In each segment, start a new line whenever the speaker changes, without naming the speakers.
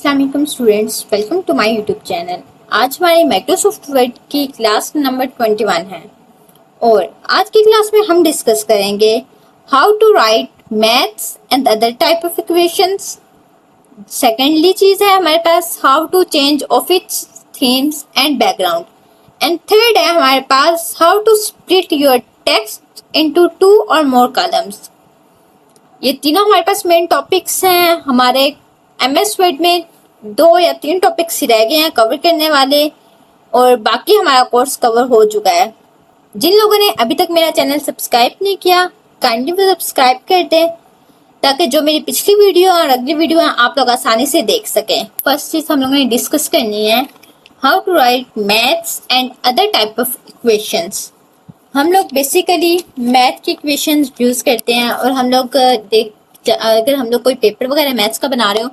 अस्सलाम वालेकुम students, welcome to my YouTube channel. आज हमारी माइक्रोसॉफ्ट वर्ड की क्लास नंबर 21 है और आज की क्लास में हम डिस्कस करेंगे how to write maths and other type of equations. Secondly चीज है हमारे पास how to change office themes and background and third है हमारे पास how to split your text into 2 और मोर कॉलम्स। ये तीनों हमारे पास मेन टॉपिक्स हैं। हमारे एमएस वर्ड में 2 या 3 टॉपिक्स ही रह गए हैं कवर करने वाले और बाकी हमारा कोर्स कवर हो चुका है। जिन लोगों ने अभी तक मेरा चैनल सब्सक्राइब नहीं किया, काइंडली वो सब्सक्राइब कर दें ताकि जो मेरी पिछली वीडियो और अगली वीडियो है आप लोग आसानी से देख सकें। फर्स्ट चीज हम लोगों ने डिस्कस करनी है how to write maths and other type of equations. हम लोग बेसिकली मैथ की इक्वेशंस यूज करते हैं और हम लोग अगर हम लोग कोई पेपर वगैरह मैथ्स का बना रहे हो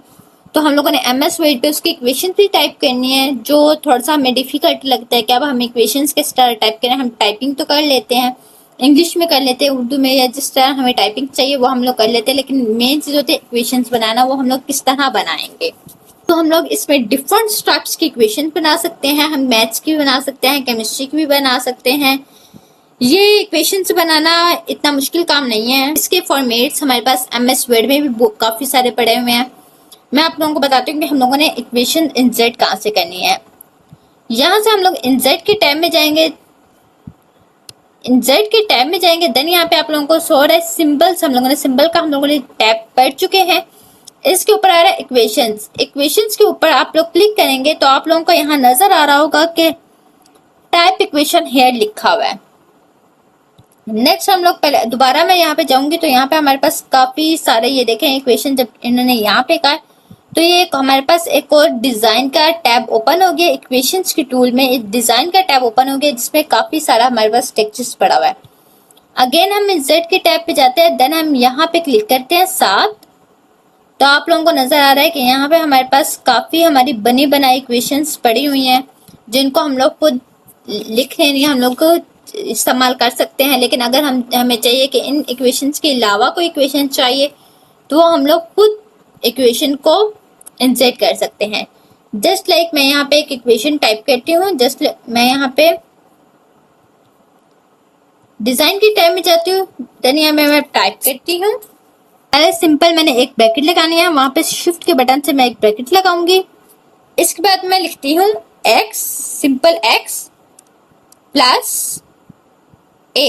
तो हम लोगों ने एमएस वर्ड पे उसकी इक्वेशन भी टाइप करनी है, जो थोड़ा सा हमें डिफिकल्ट लगता है कि अब हम इक्वेशंस किस तरह टाइप करें। हम टाइपिंग तो कर लेते हैं, इंग्लिश में कर लेते हैं, उर्दू में, या जिस तरह हमें टाइपिंग चाहिए वो हम लोग कर लेते हैं, लेकिन मेन चीज होती है इक्वेशंस बनाना, वो हम लोग किस तरह बनाएंगे। तो हम लोग इसमें डिफरेंट टाइप्स की इक्वेशन बना सकते हैं। हम मैथ्स की भी बना सकते हैं, केमिस्ट्री की भी बना सकते हैं। ये इक्वेशंस बनाना इतना मुश्किल काम नहीं है। इसके फॉर्मेट्स हमारे पास एमएस वर्ड में भी काफी सारे पड़े हुए हैं। मैं आप लोगों को बताती हूँ कि हम लोगों ने इक्वेशन इंसर्ट कहाँ से करनी है। यहाँ से हम लोग इंसर्ट के टैब में जाएंगे, देन यहाँ पे आप लोगों को शो रहा है सिंबल्स। हम लोगों ने सिंबल का हम लोगों ने टैब पढ़ चुके हैं। इसके ऊपर आ रहा है इक्वेशंस। इक्वेशंस के ऊपर आप लोग क्लिक करेंगे तो आप लोगों को यहाँ नजर आ रहा होगा कि टाइप इक्वेशन हेयर लिखा हुआ है। नेक्स्ट हम लोग पहले दोबारा मैं यहाँ पे जाऊंगी तो यहाँ पे हमारे पास काफी सारे ये देखें इक्वेशन जब इन्होंने यहाँ पे कहा तो ये हमारे पास एक और डिजाइन का टैब ओपन हो गया। इक्वेशंस के टूल में एक डिजाइन का टैब ओपन हो गया जिसमें काफी सारा हमारे पास टेक्स्ट पड़ा हुआ है। अगेन हम इंसर्ट के टैब पे जाते हैं, देन हम यहाँ पे क्लिक करते हैं 7। तो आप लोगों को नजर आ रहा है कि यहाँ पे हमारे पास काफी हमारी बनी बनाई इक्वेशंस पड़ी हुई हैं जिनको हम लोग खुद लिखने नहीं, हम लोग को इस्तेमाल कर सकते हैं। लेकिन अगर हमें चाहिए कि इन इक्वेशंस के अलावा कोई इक्वेशन चाहिए तो हम लोग खुद इक्वेशन को इंसर्ट कर सकते हैं। जस्ट लाइक मैं यहाँ पे एक इक्वेशन टाइप करती हूँ। मैं यहाँ पे डिजाइन की टैब में जाती हूँ, देन यहाँ मैं टाइप करती हूँ। पहले सिंपल मैंने एक ब्रैकेट लगानी है, वहां पे शिफ्ट के बटन से मैं एक ब्रैकेट लगाऊंगी। इसके बाद मैं लिखती हूँ x, simple x plus a।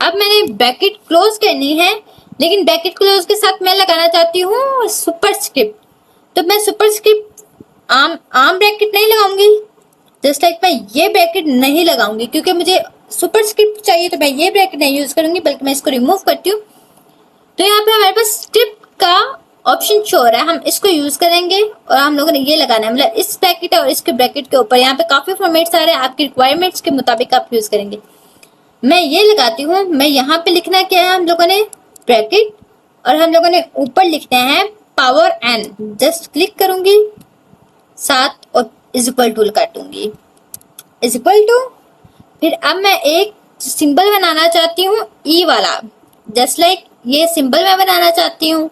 अब मैंने ब्रैकेट क्लोज करनी है, लेकिन ब्रैकेट क्लोज के साथ मैं लगाना चाहती हूँ सुपरस्क्रिप्ट। तो मैं सुपरस्क्रिप्ट आम ब्रैकेट नहीं लगाऊंगी, जस्ट लाइक मैं ये ब्रैकेट नहीं लगाऊंगी क्योंकि मुझे सुपरस्क्रिप्ट चाहिए। तो मैं ये ब्रैकेट नहीं यूज करूंगी बल्कि मैं इसको रिमूव करती हूँ। तो यहाँ पे हमारे पास स्क्रिप्ट का ऑप्शन शो हो रहा है, हम इसको यूज करेंगे और हम लोगों ने ये लगाना है, मतलब इस ब्रैकेट और इसके ब्रैकेट के ऊपर यहाँ पे काफी फॉर्मेट्स आ रहे हैं, आपकी रिक्वायरमेंट्स के मुताबिक आप यूज करेंगे। मैं ये लगाती हूँ। मैं यहाँ पे लिखना क्या है, हम लोगों ने ब्रैकेट और हम लोगों ने ऊपर लिखना है पावर n। जस्ट क्लिक करूंगी 7 और इज इक्वल टू कर दूंगी, इज इक्वल टू। फिर अब मैं एक सिंबल बनाना चाहती हूँ ई वाला, जस्ट लाइक ये सिंबल मैं बनाना चाहती हूँ।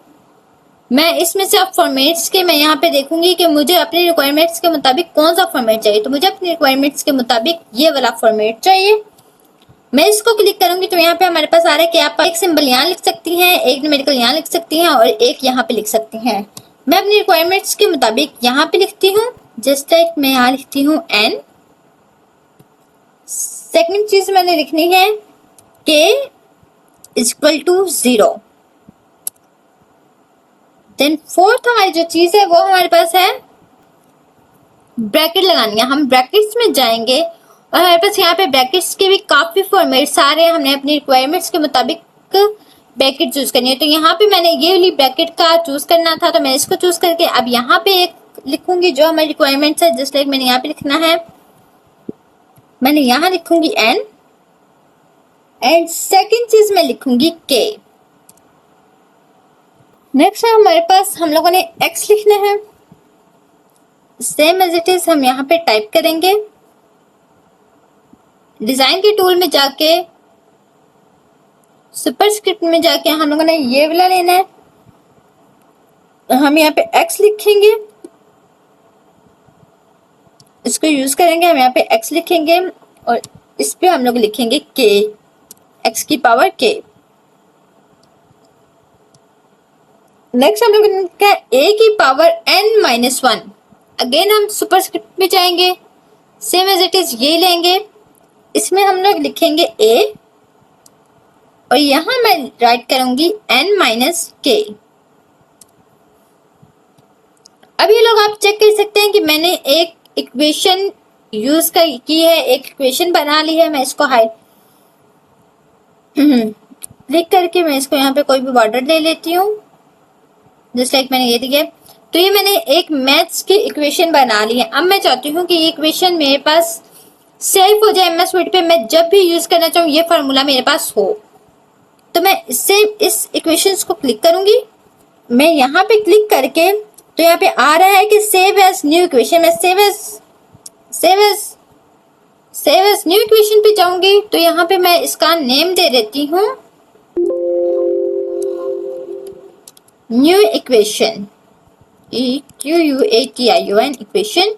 मैं इसमें से अब फॉर्मेट्स के मैं यहाँ पे देखूंगी कि मुझे अपनी रिक्वायरमेंट्स के मुताबिक कौन सा फॉर्मेट चाहिए। तो मुझे अपनी रिक्वायरमेंट्स के मुताबिक ये वाला फॉर्मेट चाहिए। मैं इसको क्लिक करूंगी तो यहाँ पे हमारे पास आ रहा है कि आप एक सिंबल यहाँ लिख सकती हैं, एक न्यूमेरिकल यहाँ लिख सकती हैं और एक यहाँ पे लिख सकती हैं। मैं अपनी रिक्वायरमेंट्स के मुताबिक यहाँ पे लिखती हूँ, जस्ट लाइक मैं यहाँ लिखती हूँ n। सेकंड चीज मैंने लिखनी है k is equal to 0। Then fourth हमारी जो चीज है वो हमारे पास है ब्रैकेट लगानी है। हम ब्रैकेट्स में जाएंगे और हमारे पास यहाँ पे ब्रैकेट्स के भी काफी फॉर्मेट सारे, हमने अपनी रिक्वायरमेंट्स के मुताबिक ब्रैकेट चूज करनी है। तो यहाँ पे मैंने ये वाली ब्रैकेट का चूज करना था तो मैं इसको चूज करके अब यहाँ पे एक लिखूंगी जो हमारी रिक्वायरमेंट्स है। जस्ट लाइक मैंने यहाँ पे लिखना है, मैंने यहाँ लिखूंगी n एंड सेकेंड चीज मैं लिखूंगी k। नेक्स्ट है हमारे पास हम लोगों ने x लिखना है, सेम एज इट इज हम यहाँ पे टाइप करेंगे। डिजाइन के टूल में जाके सुपरस्क्रिप्ट में जाके हम लोगों ने ये वाला लेना है हम यहाँ पे x लिखेंगे, इसको यूज करेंगे, हम यहाँ पे x लिखेंगे और इस पे हम लोग लिखेंगे k, x की पावर k। नेक्स्ट हम लोग लिखा a की पावर n-1। अगेन हम सुपरस्क्रिप्ट में जाएंगे, सेम एज इट इज ये लेंगे, इसमें हम लोग लिखेंगे a और यहाँ मैं राइट करूंगी n-k। अब ये लोग आप चेक कर सकते हैं कि मैंने एक इक्वेशन यूज की है, एक इक्वेशन बना ली है। मैं इसको हाइड क्लिक करके मैं इसको यहाँ पे कोई भी बॉर्डर ले लेती हूँ, जस्ट लाइक मैंने ये दिया। तो ये मैंने एक मैथ्स की इक्वेशन बना ली है। अब मैं चाहती हूँ कि ये इक्वेशन मेरे पास सेव हो जाए एमएस वर्ड पे, मैं जब भी यूज करना चाहूँ ये फार्मूला मेरे पास हो। तो मैं इससे इस इक्वेशंस को क्लिक करूंगी। मैं यहाँ पे क्लिक करके तो यहाँ पे आ रहा है कि सेव एज न्यू इक्वेशन। मैं सेव एज न्यू इक्वेशन पे जाऊंगी तो यहाँ पे मैं इसका नेम दे देती हूँ new equation, EQUATION equation,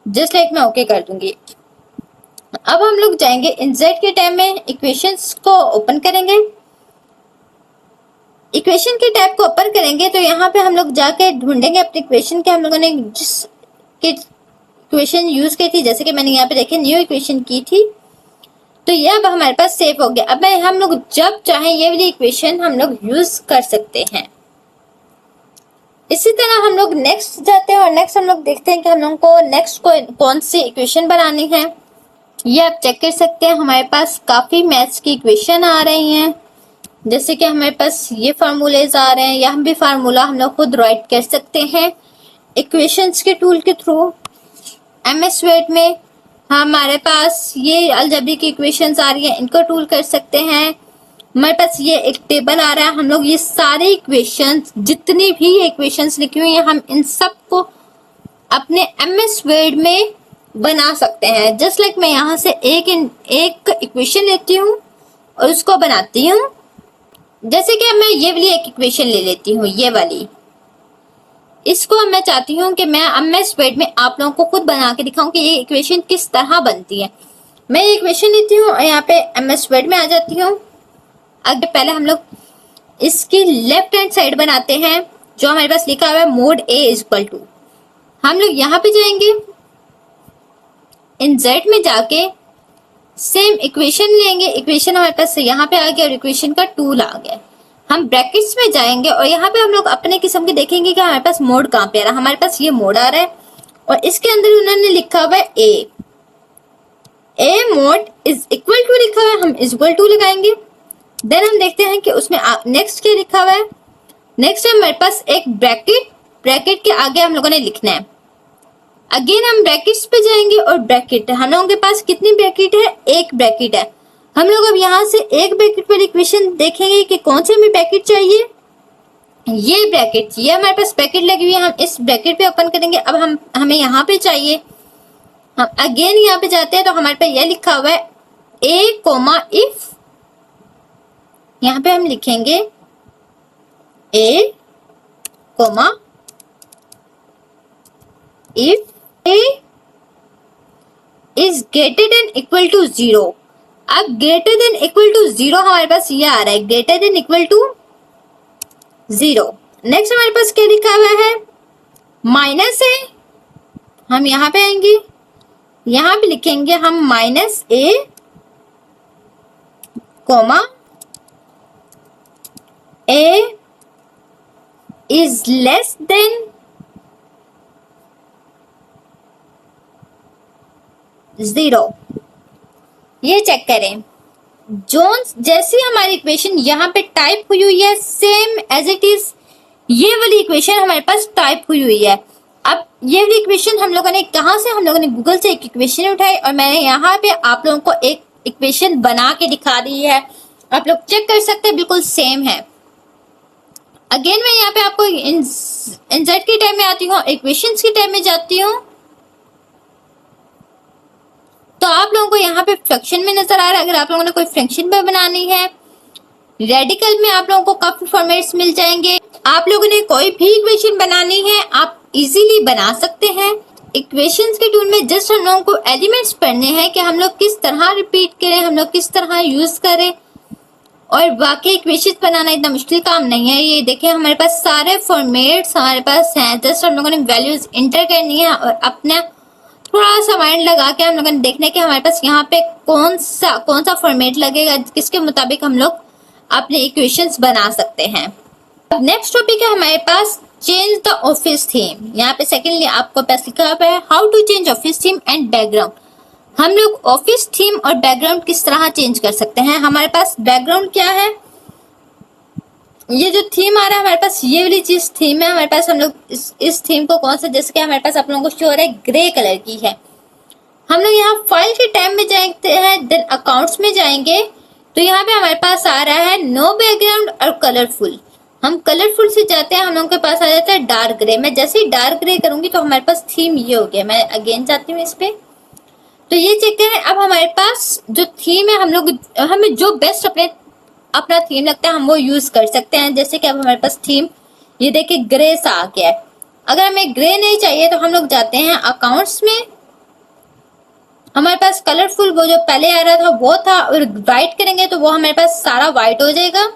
just like मैं ओके कर दूंगी। अब हम लोग जाएंगे इंसर्ट के टैब में, इक्वेशंस को ओपन करेंगे। इक्वेशन के टैब को ओपन करेंगे तो यहाँ पे हम लोग जाके ढूंढेंगे अपनी इक्वेशन के हम लोगों ने जिस इक्वेशन यूज की थी। जैसे कि मैंने यहाँ पे देखे न्यू इक्वेशन की थी, तो ये अब हमारे पास सेव हो गया। अब हम लोग जब चाहें ये वाली इक्वेशन हम लोग यूज कर सकते हैं। इसी तरह हम लोग नेक्स्ट जाते हैं और नेक्स्ट हम लोग देखते हैं कि हम लोगों को नेक्स्ट कौन सी इक्वेशन बनानी है। ये आप चेक कर सकते हैं, हमारे पास काफी मैथ्स की इक्वेशन आ रही हैं। जैसे कि हमारे पास ये फार्मूलेज आ रहे हैं, या हम भी फार्मूला हम लोग खुद राइट कर सकते हैं इक्वेशंस के टूल के थ्रू। एमएस वर्ड में हमारे पास ये अलजेब्रिक इक्वेशंस आ रही है, इनको टूल कर सकते हैं। हमारे पास ये एक टेबल आ रहा है, हम लोग ये सारे इक्वेशंस जितनी भी इक्वेशंस लिखी हुई हैं हम इन सब को अपने एमएस वर्ड में बना सकते हैं। जस्ट लाइक मैं यहाँ से एक इक्वेशन लेती हूँ और उसको बनाती हूँ। जैसे कि मैं ये वाली एक इक्वेशन ले लेती हूँ, ये वाली, इसको मैं चाहती हूँ कि मैं एमएस वर्ड में आप लोगों को खुद बना के दिखाऊं कि ये इक्वेशन किस तरह बनती है। मैं ये इक्वेशन लेती हूँ और यहाँ पे एमएस वर्ड में आ जाती हूँ। अगर पहले हम लोग इसकी लेफ्ट हैंड साइड बनाते हैं, जो हमारे पास लिखा हुआ है मोड A इक्वल टू। हम लोग यहाँ पे जाएंगे, इंसर्ट में जाके सेम इक्वेशन लेंगे। इक्वेशन हमारे पास यहाँ पे आ गया और इक्वेशन का टूल आ गया। हम ब्रैकेट्स में जाएंगे और यहाँ पे हम लोग अपने किस्म के देखेंगे कि हमारे पास मोड कहाँ पे आ रहा है। हमारे पास ये मोड आ रहा है और इसके अंदर उन्होंने लिखा हुआ है A mod is equal to लिखा हुआ है, हम इक्वल टू लगाएंगे। देन हम देखते हैं कि उसमें नेक्स्ट क्या लिखा हुआ है। नेक्स्ट हमारे पास एक ब्रैकेट के आगे हम लोगों ने लिखना है। अगेन हम ब्रैकेट्स पे जाएंगे और ब्रैकेट, हम लोगों के पास कितनी ब्रैकेट है, एक ब्रैकेट है। हम लोग अब यहाँ से एक ब्रैकेट पर इक्वेशन देखेंगे कि कौन से हमें ब्रैकेट चाहिए। ये ब्रैकेट, ये हमारे पास ब्रैकेट लगी हुई है, हम इस ब्रैकेट पे ओपन करेंगे। अब हमें यहाँ पे चाहिए, हम अगेन यहाँ पे जाते हैं तो हमारे पास यह लिखा हुआ है A कोमा इफ। यहाँ पे हम लिखेंगे A comma if A is greater than equal to 0। अब ग्रेटर देन इक्वल टू 0 हमारे पास ये आ रहा है, greater than equal to 0। Next हमारे पास क्या लिखा हुआ है, माइनस A। हम यहाँ पे आएंगे, यहाँ पे लिखेंगे हम minus A comma A is less than 0। ये चेक करें, जोन्स जैसी हमारी इक्वेशन यहाँ पे टाइप हुई है, सेम एज इट इज ये वाली इक्वेशन हमारे पास टाइप हुई है। अब ये वाली इक्वेशन हम लोगों ने कहाँ से, हम लोगों ने गूगल से एक इक्वेशन उठाई और मैंने यहाँ पे आप लोगों को एक इक्वेशन बना के दिखा दी है। आप लोग चेक कर सकते हैं, बिल्कुल सेम है। अगेन मैं यहाँ पे आपको इंसर्ट के टाइम में आती हूँ, इक्वेशंस के टाइम में जाती हूँ, तो आप लोगों को यहाँ पे फ्रैक्शन में नजर आ रहा है। अगर आप लोगों ने कोई फ्रैक्शन पे बनानी है, रेडिकल में आप लोगों को काफी फॉर्मेट्स मिल जाएंगे। आप लोगों ने कोई भी इक्वेशन बनानी है आप इजीली बना सकते हैं। इक्वेशंस के टूल में जस्ट हम लोगों को एलिमेंट्स पढ़ने हैं कि हम लोग किस तरह रिपीट करें, हम लोग किस तरह यूज करें, और बाकी इक्वेशंस बनाना इतना मुश्किल काम नहीं है। ये देखिए हमारे पास सारे फॉर्मेट्स हमारे पास हैं, जस्ट हम लोगों ने वैल्यूज इंटर करनी है और अपना थोड़ा सा माइंड लगा के हम लोगों ने देखना है कि हमारे पास यहाँ पे कौन सा फॉर्मेट लगेगा, किसके मुताबिक हम लोग अपने इक्वेशंस बना सकते हैं। अब नेक्स्ट टॉपिक है हमारे पास चेंज द ऑफिस थीम। यहाँ पे सेकेंडली आपको पास लिखा हुआ है how to change office theme and background. हम लोग ऑफिस थीम और बैकग्राउंड किस तरह चेंज कर सकते हैं। हमारे पास बैकग्राउंड क्या है, ये जो थीम आ रहा है हमारे पास ये वाली चीज थीम है। हमारे पास हम लोग इस थीम को कौन सा, जैसे कि हमारे पास आप लोगों को शो हो रहा है ग्रे कलर की है। हम लोग यहाँ फाइल के टैब में जाते हैं, देन अकाउंट्स में जाएंगे तो यहाँ पे हमारे पास आ रहा है नो बैकग्राउंड और कलरफुल। हम कलरफुल से जाते हैं, हम लोगों के पास आ जाता है डार्क ग्रे। मैं जैसे ही डार्क ग्रे करूंगी तो हमारे पास थीम ये हो गया। मैं अगेन जाती हूँ इस पे, तो ये चेक करें। अब हमारे पास जो थीम है हम लोग हमें जो बेस्ट अपना थीम लगता है हम वो यूज कर सकते हैं। जैसे कि अब हमारे पास थीम ये देखिए ग्रे सा आ गया है। अगर हमें ग्रे नहीं चाहिए तो हम लोग जाते हैं अकाउंट्स में, हमारे पास कलरफुल वो जो पहले आ रहा था वो था, और व्हाइट करेंगे तो वो हमारे पास सारा व्हाइट हो जाएगा।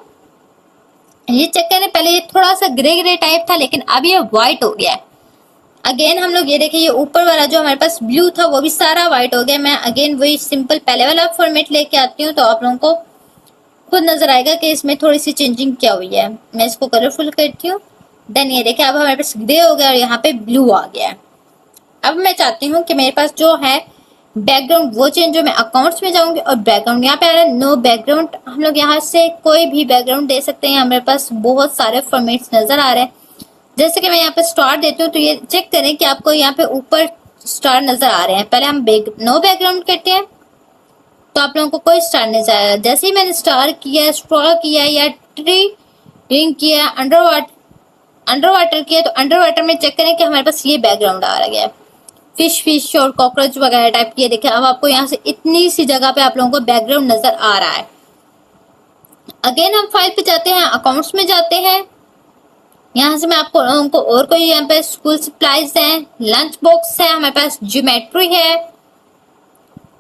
ये चेक करें, पहले ये थोड़ा सा ग्रे ग्रे टाइप था लेकिन अब ये व्हाइट हो गया है। अगेन हम लोग ये देखिए ये ऊपर वाला जो हमारे पास ब्लू था वो भी सारा व्हाइट हो गया। मैं अगेन वही सिंपल पहले वाला फॉर्मेट लेके आती हूँ तो आप लोगों को खुद नजर आएगा कि इसमें थोड़ी सी चेंजिंग क्या हुई है। मैं इसको कलरफुल करती हूँ, देन ये देखिए अब हमारे पास ग्रे हो गया और यहाँ पे ब्लू आ गया है। अब मैं चाहती हूँ कि मेरे पास जो है बैकग्राउंड वो चेंज हो। मैं अकाउंट्स में जाऊंगी और बैकग्राउंड यहाँ पे आ रहा है नो बैकग्राउंड। हम लोग यहाँ से कोई भी बैकग्राउंड दे सकते हैं। हमारे पास बहुत सारे फॉर्मेट्स नजर आ रहे हैं। जैसे कि मैं यहाँ पे स्टार देती हूँ तो ये चेक करें कि आपको यहाँ पे ऊपर स्टार नजर आ रहे हैं। पहले हम नो बैकग्राउंड करते हैं तो आप लोगों को कोई स्टार नजर आ रहा है। जैसे ही मैंने स्टार किया, स्ट्रॉ किया या ट्री रिंग किया, अंडर वाटर किया, तो अंडर वाटर में चेक करें कि हमारे पास ये बैकग्राउंड आ गया है, फिश और कॉकरोच वगैरह टाइप की। देखिए अब आपको यहाँ से इतनी सी जगह पे आप लोगों को बैकग्राउंड नजर आ रहा है। अगेन हम फाइल पे जाते हैं, अकाउंट्स में जाते हैं। यहाँ से मैं आपको और कोई यहाँ पे स्कूल सप्लाईज है, लंच बॉक्स है, हमारे पास ज्योमेट्री है,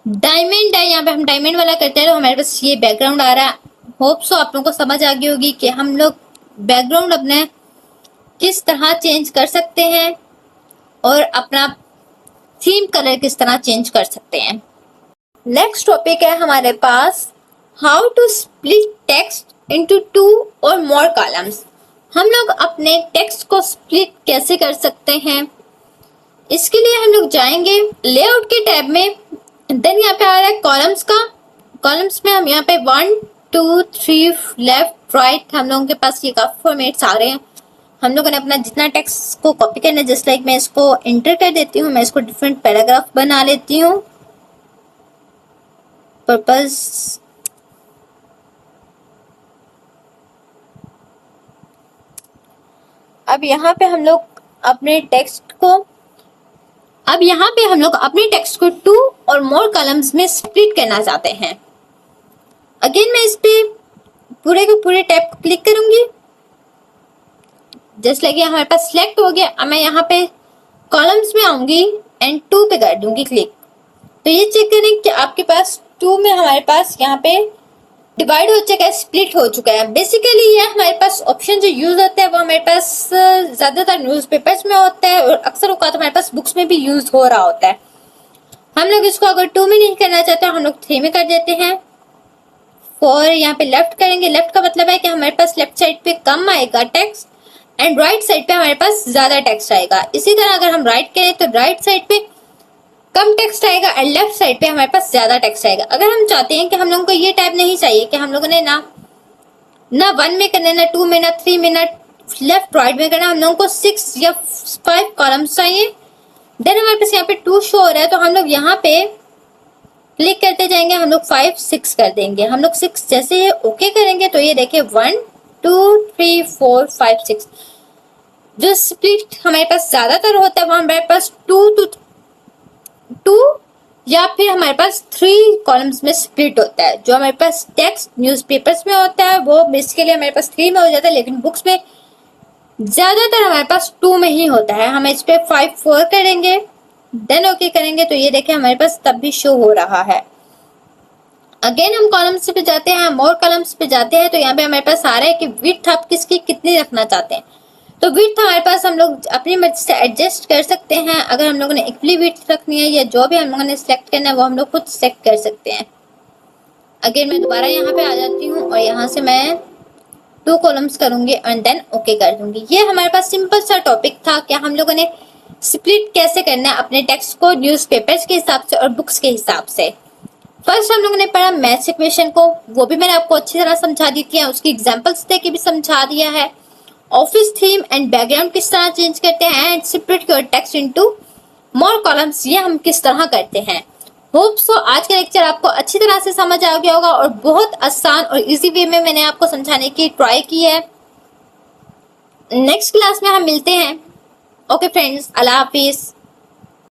डायमंड है। यहाँ पे हम डायमंड वाला करते हैं तो हमारे पास ये बैकग्राउंड आ रहा है। होप सो आप लोगों को समझ आ गई होगी कि हम लोग बैकग्राउंड अपने किस तरह चेंज कर सकते हैं और अपना थीम कलर किस तरह चेंज कर सकते हैं। नेक्स्ट टॉपिक है हमारे पास how to split text into 2 और मोर कॉलम्स। हम लोग अपने टेक्स्ट को स्प्लिट कैसे कर सकते हैं, इसके लिए हम लोग जाएंगे लेआउट के टैब में, देन यहाँ पे आ रहा है कॉलम्स का। कॉलम्स में हम यहाँ पे 1 2 3 लेफ्ट राइट, हम लोगों के पास ये काफी फॉर्मेट्स आ रहे हैं। हम लोगों ने अपना जितना टेक्स्ट को कॉपी करना है, जस्ट लाइक मैं इसको इंटर कर देती हूँ, मैं इसको डिफरेंट पैराग्राफ बना लेती हूँ पर्पस। अब यहाँ पे हम लोग अपने टेक्स्ट को 2 और मोर कॉलम्स में स्प्लिट करना चाहते हैं। अगेन मैं इस पे पूरे के पूरे टैब को क्लिक करूंगी, जस्ट लाइक हमारे पास सिलेक्ट हो गया। अब मैं यहाँ पे कॉलम्स में आऊंगी एंड 2 पे कर दूंगी क्लिक, तो ये चेक करें कि आपके पास 2 में हमारे पास यहाँ पे डिवाइड हो चुका है, स्प्लिट हो चुका है। बेसिकली ये हमारे पास ऑप्शन जो यूज होता है वो हमारे पास ज्यादातर न्यूज़पेपर्स में होता है और अक्सर औकात हमारे पास बुक्स में भी यूज हो रहा होता है। हम लोग इसको अगर 2 में नहीं करना चाहते हम लोग 3 में कर देते हैं। 4 यहाँ पे लेफ्ट करेंगे, लेफ्ट का मतलब है कि हमारे पास लेफ्ट साइड पे कम आएगा टेक्स्ट एंड राइट साइड पे हमारे पास ज्यादा टेक्स्ट आएगा। इसी तरह अगर हम राइट करें तो राइट साइड पे कम टेक्स्ट आएगा एंड लेफ्ट साइड पे हमारे पास ज्यादा टेक्स्ट आएगा। अगर हम चाहते हैं कि हम लोगों को ये टाइप नहीं चाहिए कि हम लोगों ने ना 1 में करना, ना 2 में, ना 3 में, ना लेफ्ट राइट में करना, हम लोगों को 6 या 5 कॉलम्स चाहिए। देन हमारे पास यहाँ पे 2 शो हो रहा है तो हम लोग यहाँ पे क्लिक करते जाएंगे, हम लोग 5 6 कर देंगे। हम लोग 6 जैसे ओके करेंगे तो ये देखिए 1 2 3 4 5 6। जो स्प्लिट हमारे पास ज्यादातर होता है वो हमारे पास 2 या फिर हमारे पास 3 कॉलम्स में स्प्लिट होता है। जो हमारे पास टेक्स्ट न्यूज़पेपर्स में होता है वो बेसिकली हमारे पास 3 में हो जाता है, लेकिन बुक्स में ज्यादातर हमारे पास 2 में ही होता है। हम इस पे 5 4 करेंगे, देन ओके करेंगे तो ये देखें हमारे पास तब भी शो हो रहा है। अगेन हम कॉलम्स पे जाते हैं, मोर कॉलम्स पे जाते हैं, तो यहाँ पे हमारे पास आ रहा है कि विड्थ आप किसकी कितनी रखना चाहते हैं। तो विड्थ हमारे पास हम लोग अपनी मर्जी से एडजस्ट कर सकते हैं। अगर हम लोगों ने इक्वली विड्थ रखनी है या जो भी हम लोगों ने सिलेक्ट करना है वो हम लोग खुद सिलेक्ट कर सकते हैं। अगेन मैं दोबारा यहाँ पे आ जाती हूँ और यहाँ से मैं 2 कॉलम्स करूंगी एंड देन ओके कर दूंगी। ये हमारे पास सिंपल सा टॉपिक था कि हम लोगों ने स्प्लिट कैसे करना है अपने टेक्स्ट को न्यूज़पेपर्स के हिसाब से और बुक्स के हिसाब से। फर्स्ट हम लोगों ने पढ़ा मैथ्स इक्वेशन को, वो भी मैंने आपको अच्छी तरह समझा दी थी, उसकी एग्जांपल्स दे के भी समझा दिया है। ऑफिस थीम एंड बैकग्राउंड किस तरह चेंज करते हैं and separate your text into more columns, ये हम किस तरह करते हैं। होप सो आज का लेक्चर आपको अच्छी तरह से समझ आ गया होगा और बहुत आसान और इजी वे में मैंने आपको समझाने की ट्राई की है। नेक्स्ट क्लास में हम मिलते हैं। ओके फ्रेंड्स, अल्लाह हाफिज।